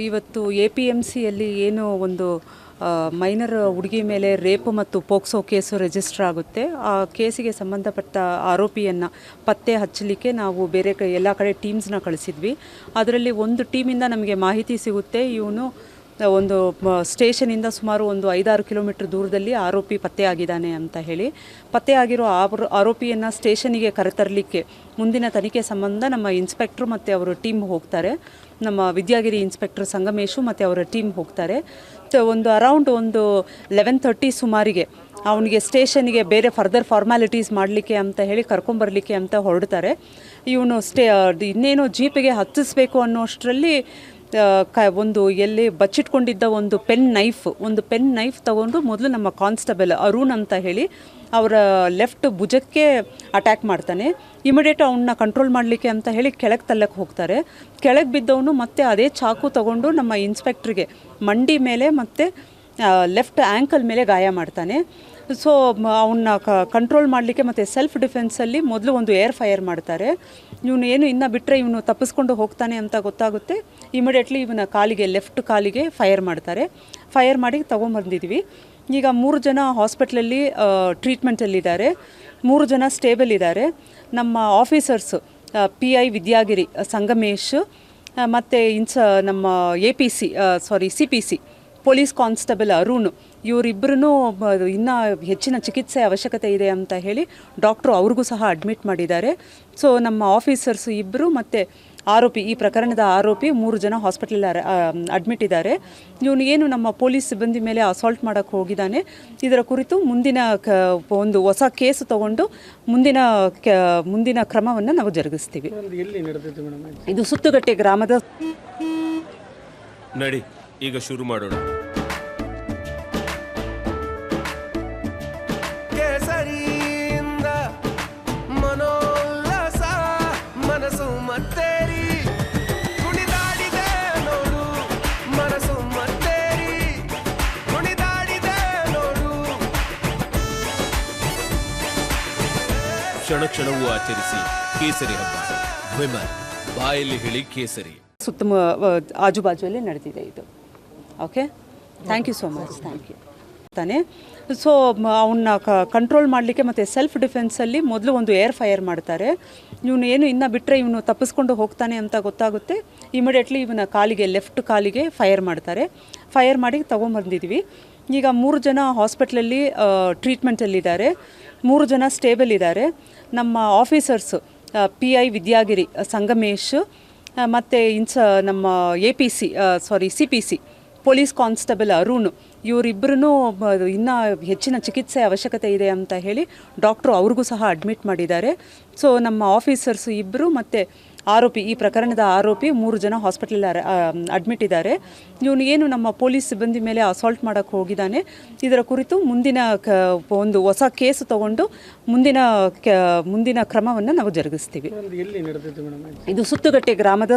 ಇವತ್ತು APMCಯಲ್ಲಿ ಏನು ಒಂದು ಮೈನರ್ ಹುಡುಗಿ ಮೇಲೆ ರೇಪ್ ಮತ್ತು ಪೋಕ್ಸೋ ಕೇಸು ರಿಜಿಸ್ಟರ್ ಆಗುತ್ತೆ. ಆ ಕೇಸಿಗೆ ಸಂಬಂಧಪಟ್ಟ ಆರೋಪಿಯನ್ನು ಪತ್ತೆ ಹಚ್ಚಲಿಕ್ಕೆ ನಾವು ಬೇರೆ ಎಲ್ಲ ಕಡೆ ಟೀಮ್ಸ್ನ ಕಳಿಸಿದ್ವಿ. ಅದರಲ್ಲಿ ಒಂದು ಟೀಮಿಂದ ನಮಗೆ ಮಾಹಿತಿ ಸಿಗುತ್ತೆ, ಇವನು ಒಂದು ಸ್ಟೇಷನಿಂದ ಸುಮಾರು ಒಂದು 5-6 ಕಿಲೋಮೀಟರ್ ದೂರದಲ್ಲಿ ಆರೋಪಿ ಪತ್ತೆಯಾಗಿದ್ದಾನೆ ಅಂತ ಹೇಳಿ. ಪತ್ತೆಯಾಗಿರೋ ಆರೋಪಿಯನ್ನು ಸ್ಟೇಷನಿಗೆ ಕರೆತರಲಿಕ್ಕೆ ಮುಂದಿನ ತನಿಖೆ ಸಂಬಂಧ ನಮ್ಮ ಇನ್ಸ್ಪೆಕ್ಟ್ರು ಮತ್ತು ಅವರ ಟೀಮ್ ಹೋಗ್ತಾರೆ. ನಮ್ಮ ವಿದ್ಯಾಗಿರಿ ಇನ್ಸ್ಪೆಕ್ಟರ್ ಸಂಗಮೇಶು ಮತ್ತು ಅವರ ಟೀಮ್ ಹೋಗ್ತಾರೆ. ಒಂದು ಅರೌಂಡ್ 11:30 ಸುಮಾರಿಗೆ ಅವನಿಗೆ ಸ್ಟೇಷನ್ಗೆ ಬೇರೆ ಫರ್ದರ್ ಫಾರ್ಮ್ಯಾಲಿಟೀಸ್ ಮಾಡಲಿಕ್ಕೆ ಅಂತ ಹೇಳಿ ಕರ್ಕೊಂಬರ್ಲಿಕ್ಕೆ ಅಂತ ಹೊರಡ್ತಾರೆ. ಇವನು ಇನ್ನೇನು ಜೀಪಿಗೆ ಹತ್ತಿಸ್ಬೇಕು ಅನ್ನೋಷ್ಟರಲ್ಲಿ ಒಂದು ಎಲ್ಲಿ ಬಚ್ಚಿಟ್ಕೊಂಡಿದ್ದ ಒಂದು ಪೆನ್ ನೈಫ್ ತಗೊಂಡು ಮೊದಲು ನಮ್ಮ ಕಾನ್ಸ್ಟೇಬಲ್ ಅರುಣ್ ಅಂತ ಹೇಳಿ ಅವರ ಲೆಫ್ಟ್ ಭುಜಕ್ಕೆ ಅಟ್ಯಾಕ್ ಮಾಡ್ತಾನೆ. ಇಮಿಡಿಯೇಟ್ ಅವನ್ನ ಕಂಟ್ರೋಲ್ ಮಾಡಲಿಕ್ಕೆ ಅಂತ ಹೇಳಿ ಕೆಳಗೆ ತಳ್ಳಕ್ಕೆ ಹೋಗ್ತಾರೆ. ಕೆಳಗೆ ಬಿದ್ದವನು ಮತ್ತೆ ಅದೇ ಚಾಕು ತಗೊಂಡು ನಮ್ಮ ಇನ್ಸ್ಪೆಕ್ಟ್ರಿಗೆ ಮಂಡಿ ಮೇಲೆ ಮತ್ತು ಲೆಫ್ಟ್ ಆ್ಯಂಕಲ್ ಮೇಲೆ ಗಾಯ ಮಾಡ್ತಾನೆ. ಸೊ ಅವನ್ನ ಕಂಟ್ರೋಲ್ ಮಾಡಲಿಕ್ಕೆ ಮತ್ತು ಸೆಲ್ಫ್ ಡಿಫೆನ್ಸಲ್ಲಿ ಮೊದಲು ಒಂದು ಏರ್ ಫೈರ್ ಮಾಡ್ತಾರೆ. ಇವನು ಏನು ಇನ್ನು ಬಿಟ್ಟರೆ ಇವನು ತಪ್ಪಿಸ್ಕೊಂಡು ಹೋಗ್ತಾನೆ ಅಂತ ಗೊತ್ತಾಗುತ್ತೆ. ಇಮಿಡಿಯೇಟ್ಲಿ ಇವನ ಲೆಫ್ಟ್ ಕಾಲಿಗೆ ಫೈರ್ ಮಾಡ್ತಾರೆ. ಫೈರ್ ಮಾಡಿ ತೊಗೊಂಬಂದಿದ್ವಿ. ಈಗ 3 ಜನ ಹಾಸ್ಪಿಟ್ಲಲ್ಲಿ ಟ್ರೀಟ್ಮೆಂಟಲ್ಲಿದ್ದಾರೆ, 3 ಜನ ಸ್ಟೇಬಲ್ ಇದ್ದಾರೆ. ನಮ್ಮ ಆಫೀಸರ್ಸು PI ವಿದ್ಯಾಗಿರಿ ಸಂಗಮೇಶ್ ಮತ್ತು ನಮ್ಮ CPC ಪೊಲೀಸ್ ಕಾನ್ಸ್ಟೇಬಲ್ ಅರುಣ್, ಇವರಿಬ್ಬರೂ ಇನ್ನೂ ಹೆಚ್ಚಿನ ಚಿಕಿತ್ಸೆ ಅವಶ್ಯಕತೆ ಇದೆ ಅಂತ ಹೇಳಿ ಡಾಕ್ಟ್ರು ಅವ್ರಿಗೂ ಸಹ ಅಡ್ಮಿಟ್ ಮಾಡಿದ್ದಾರೆ. ಸೊ ನಮ್ಮ ಆಫೀಸರ್ಸು ಇಬ್ಬರು ಮತ್ತು ಈ ಪ್ರಕರಣದ ಆರೋಪಿ 3 ಜನ ಹಾಸ್ಪಿಟಲ್ ಅಡ್ಮಿಟ್ ಇದ್ದಾರೆ. ಇವನು ಏನು ನಮ್ಮ ಪೊಲೀಸ್ ಸಿಬ್ಬಂದಿ ಮೇಲೆ ಅಸಾಲ್ಟ್ ಮಾಡೋಕ್ಕೆ ಹೋಗಿದ್ದಾನೆ, ಇದರ ಕುರಿತು ಮುಂದಿನ ಒಂದು ಹೊಸ ಕೇಸು ತಗೊಂಡು ಮುಂದಿನ ಕ್ರಮವನ್ನು ನಾವು ಜರುಗಿಸ್ತೀವಿ. ಇದು ಸುತ್ತುಗಟ್ಟೆ ಗ್ರಾಮದ. ನಡಿ ಈಗ ಶುರು ಮಾಡೋಣ. ಕೇಸರಿಯಿಂದ ಮನೋಲ್ಲಾಸ ಮನಸ್ಸು ಮತ್ತೇರಿ ಕುಣಿದಾಡಿದೆ ನೋಡು, ಮನಸ್ಸು ಮತ್ತೇರಿ ಕುಣಿದಾಡಿದೆ ನೋಡು. ಕ್ಷಣ ಕ್ಷಣವೂ ಆಚರಿಸಿ ಕೇಸರಿ ಹಬ್ಬ. ವಿಮಲ್ ಬಾಯಲ್ಲಿ ಹೇಳಿ ಕೇಸರಿ. ಆಜುಬಾಜುವಲ್ಲೇ ನಡೆದಿದೆ ಇದು. Okay, thank you so much. Thank you ತಾನೆ. ಸೊ ಅವನ್ನ ಕಂಟ್ರೋಲ್ ಮಾಡಲಿಕ್ಕೆ ಮತ್ತು ಸೆಲ್ಫ್ ಡಿಫೆನ್ಸಲ್ಲಿ ಮೊದಲು ಒಂದು ಏರ್ ಫೈರ್ ಮಾಡ್ತಾರೆ. ಇವನು ಏನು ಇನ್ನು ಬಿಟ್ಟರೆ ಇವನು ತಪ್ಪಿಸ್ಕೊಂಡು ಹೋಗ್ತಾನೆ ಅಂತ ಗೊತ್ತಾಗುತ್ತೆ. ಇಮಿಡಿಯೇಟ್ಲಿ ಇವನ ಲೆಫ್ಟ್ ಕಾಲಿಗೆ ಫೈರ್ ಮಾಡ್ತಾರೆ. ಫೈರ್ ಮಾಡಿ ತೊಗೊಂಬಂದಿದ್ವಿ. ಈಗ 3 ಜನ ಹಾಸ್ಪಿಟ್ಲಲ್ಲಿ ಟ್ರೀಟ್ಮೆಂಟಲ್ಲಿದ್ದಾರೆ, 3 ಜನ ಸ್ಟೇಬಲ್ ಇದ್ದಾರೆ. ನಮ್ಮ ಆಫೀಸರ್ಸು PI ವಿದ್ಯಾಗಿರಿ ಸಂಗಮೇಶ್ ಮತ್ತು ನಮ್ಮ CPC ಪೊಲೀಸ್ ಕಾನ್ಸ್ಟೇಬಲ್ ಅರುಣ್, ಇವರಿಬ್ಬರೂ ಇನ್ನೂ ಹೆಚ್ಚಿನ ಚಿಕಿತ್ಸೆ ಅವಶ್ಯಕತೆ ಇದೆ ಅಂತ ಹೇಳಿ ಡಾಕ್ಟ್ರು ಅವ್ರಿಗೂ ಸಹ ಅಡ್ಮಿಟ್ ಮಾಡಿದ್ದಾರೆ. ಸೊ ನಮ್ಮ ಆಫೀಸರ್ಸು ಇಬ್ಬರು ಮತ್ತು ಈ ಪ್ರಕರಣದ ಆರೋಪಿ 3 ಜನ ಹಾಸ್ಪಿಟಲ್ ಅಡ್ಮಿಟ್ ಇದ್ದಾರೆ. ಇವನು ಏನು ನಮ್ಮ ಪೊಲೀಸ್ ಸಿಬ್ಬಂದಿ ಮೇಲೆ ಅಸಾಲ್ಟ್ ಮಾಡೋಕ್ಕೆ ಹೋಗಿದ್ದಾನೆ, ಇದರ ಕುರಿತು ಒಂದು ಹೊಸ ಕೇಸು ತಗೊಂಡು ಮುಂದಿನ ಕ್ರಮವನ್ನು ನಾವು ಜರುಗಿಸ್ತೀವಿ. ಇದು ಸುತ್ತುಗಟ್ಟೆ ಗ್ರಾಮದ